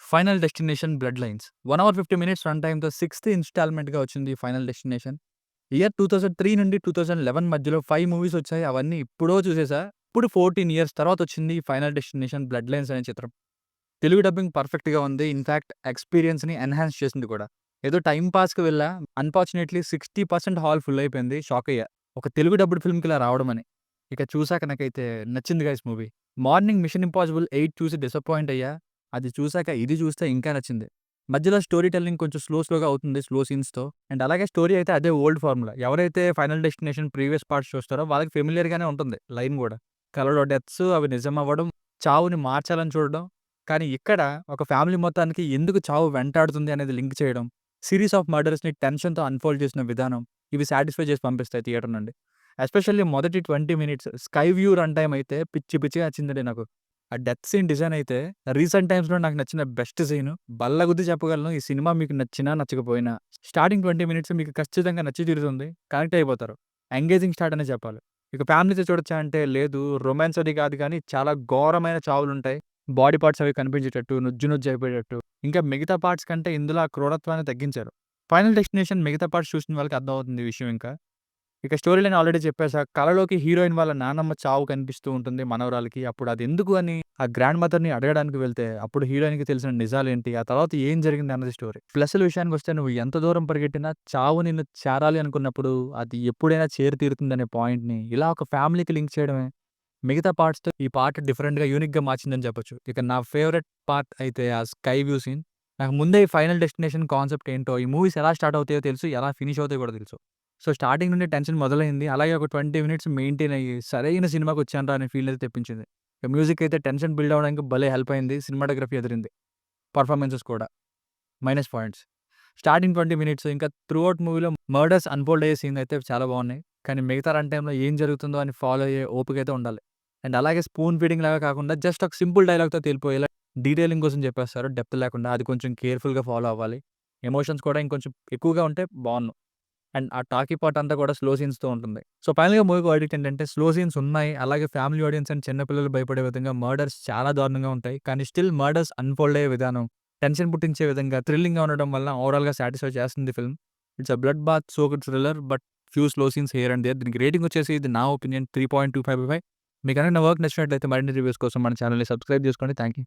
'Final destination blood lines' 1 hour 50 minutes run టైమ్‌తో sixth ఇన్‌స్టాల్‌మెంట్‌గా వచ్చింది 'ఫైనల్ డెస్టినేషన్'. ఇయర్ 2003 నుండి 2011 మధ్యలో 5 మూవీస్ వచ్చాయి. అవన్నీ ఎప్పుడో చూసేసా. ఇప్పుడు 14 ఇయర్స్ తర్వాత వచ్చింది 'ఫైనల్ డెస్టినేషన్ బ్లడ్ లైన్స్' అనే చిత్రం. తెలుగు డబ్బింగ్ పర్ఫెక్ట్‌గా ఉంది. ఇన్‌ఫాక్ట్ ఎక్స్‌పీరియన్స్‌ని ఎన్హాన్స్ చేసింది కూడా. ఏదో టైమ్ పాస్‌కి వెళ్ళా. అన్‌ఫార్చునేట్‌లీ 60% హాల్ ఫుల్ అయిపోయింది. షాకయ్యా. ఒక తెలుగు డబ్బుడ్ ఫిల్మ్‌కి ఇలా రావడమని. ఇక చూసాక నాకైతే నచ్చింది guys movie. Morning 'mission impossible 8' చూసి డిసప్పాయింట్ అయ్యా. అది చూసాక ఇది చూస్తే ఇంకా నచ్చింది. మధ్యలో స్టోరీ టెల్లింగ్ కొంచెం స్లోగా అవుతుంది. స్లో సీన్స్‌తో. అండ్ అలాగే స్టోరీ అయితే అదే ఓల్డ్ ఫార్ములా. ఎవరైతే 'ఫైనల్ డెస్టినేషన్' ప్రీవియస్ పార్ట్స్ చూస్తారో వాళ్ళకి ఫెమిలియర్‌గానే ఉంటుంది లైన్ గూడా. కలలో డెత్స్ అవి నిజమవ్వడం, చావుని మార్చాలని చూడడం. కానీ ఇక్కడ ఒక ఫ్యామిలీ మొత్తానికి ఎందుకు చావు వెంటాడుతుంది అనేది లింక్ చేయడం, సీరీస్ ఆఫ్ మర్డర్స్‌ని టెన్షన్‌తో అన్‌ఫోల్డ్ చేసిన విధానం, ఇవి సాటిస్ఫై చేసి పంపిస్తాయి థియేటర్ నుండి. ఎస్పెషల్లీ మొదటి 20 minutes sky view run time అయితే పిచ్చి పిచ్చిగా నచ్చిందండి నాకు. ఆ డెత్ సీన్ డిజైన్ అయితే రీసెంట్ టైమ్స్‌లో నాకు నచ్చిన బెస్ట్ సీను. బల్లగుద్ది చెప్పగలను ఈ సినిమా మీకు నచ్చినా, నచ్చకపోయినా. స్టార్టింగ్ 20 మినిట్స్ మీకు ఖచ్చితంగా నచ్చి తీరుతుంది. కనెక్ట్ అయిపోతారు. ఎంగేజింగ్ స్టార్ట్ అనే చెప్పాలి. ఇక ఫ్యామిలీతో చూడొచ్చా అంటే లేదు. రొమాన్స్ అది కాదు కానీ చాలా ఘోరమైన చావులుంటాయి. బాడీ పార్ట్స్ అవి కనిపించేటట్టు, నుజ్జు నుజ్జు అయిపోయేటట్టు. ఇంకా మిగతా పార్ట్స్ కంటే ఇందులో ఆ క్రూరత్వాన్ని తగ్గించారు. 'ఫైనల్ డెస్టినేషన్' మిగతా పార్ట్స్ చూసిన వాళ్ళకి అర్థమవుతుంది ఈ విషయం ఇంకా. ఇక స్టోరీ లైన్ ఆల్రెడీ చెప్పేసా. కలలోకి హీరోయిన్ వాళ్ళ నానమ్మ చావు కనిపిస్తూ ఉంటుంది మనవరాలికి. అప్పుడు అదెందుకు అని ఆ గ్రాండ్ మదర్‌ని అడగడానికి వెళ్తే, అప్పుడు హీరోయిన్‌కి తెలిసిన నిజాలేంటి, ఆ తర్వాత ఏం జరిగింది అన్నది స్టోరీ. ప్లస్‌ల విషయానికొస్తే నువ్వు ఎంత దూరం పరిగెట్టినా చావు నిన్ను చేరాలి అనుకున్నప్పుడు అది ఎప్పుడైనా చేరి తీరుతుందనే పాయింట్‌ని ఇలా ఒక ఫ్యామిలీకి లింక్ చేయడమే మిగతా పార్ట్స్‌తో ఈ పార్ట్ డిఫరెంట్‌గా, యూనిక్‌గా మార్చిందని చెప్పొచ్చు. ఇక నా ఫేవరెట్ పార్ట్ అయితే ఆ స్కై వ్యూ సీన్. నాకు ముందే ఈ 'ఫైనల్ డెస్టినేషన్' కాన్సెప్ట్ ఏంటో, ఈ మూవీస్ ఎలా స్టార్ట్ అవుతాయో తెలుసు, ఎలా ఫినిష్ అవుతాయో కూడా తెలుసు. సో, స్టార్టింగ్ నుండి టెన్షన్ మొదలైంది. అలాగే ఒక 20 మినిట్స్ మెయింటైన్ అయ్యి, సరైన సినిమాకొచ్చానురా అనే ఫీల్ అయితే తెప్పించింది. ఇక మ్యూజిక్ అయితే టెన్షన్ బిల్డ్ అవ్వడానికి భలే హెల్ప్ అయింది. సినిమాటోగ్రఫీ అదిరింది. పెర్ఫార్మన్సెస్ కూడా. Minus points. స్టార్టింగ్ 20 మినిట్స్ ఇంకా త్రూఔట్ మూవీలో మర్డర్స్ అన్‌ఫోల్డ్ అయ్యే సీన్‌లు అయితే చాలా బాగున్నాయి. కానీ మిగతా రన్ టైమ్‌లో ఏం జరుగుతుందో అని ఫాలో అయ్యే ఓపిక అయితే ఉండాలి. అండ్ అలాగే స్పూన్ ఫీడింగ్ లాగా కాకుండా జస్ట్ ఒక సింపుల్ డైలాగ్‌తో తేలిపోయేలా డీటెయిలింగ్ కోసం చెప్పేస్తారు. డెప్త్ లేకుండా అది కొంచెం కేర్‌ఫుల్‌గా ఫాలో అవ్వాలి. ఎమోషన్స్ కూడా ఇంకొంచెం ఎక్కువగా ఉంటే బావున్ను. అండ్ ఆ టాకీ పార్ట్ అంతా కూడా స్లో సీన్స్‌తో ఉంటుంది. సో, ఫైనల్‌గా మూవీకి వర్డిక్ట్ ఏంటంటే స్లో సీన్స్ ఉన్నాయి. అలాగే ఫ్యామిలీ ఆడియన్స్ అండ్ చిన్న పిల్లలు భయపడే విధంగా మర్డర్స్ చాలా దారుణంగా ఉంటాయి. కానీ స్టిల్ మర్డర్స్ అన్‌ఫోల్డ్ అయ్యే విధానం, టెన్షన్ పుట్టించే విధంగా థ్రిల్లింగ్‌గా ఉండడం వల్ల ఓవరాల్‌గా సాటిస్ఫై చేస్తుంది film. It's a blood bath so good thriller but few slow scenes here and there. దీనికి రేటింగ్ వచ్చేసి ఇది నా ఒపీనియన్ 3.25/5. మీకు గనుక నా వర్క్ నచ్చినట్లయితే మరిన్ని రివ్యూస్ కోసం మన ఛానెల్‌ని సబ్స్క్రైబ్ చేసుకోండి. Thank you.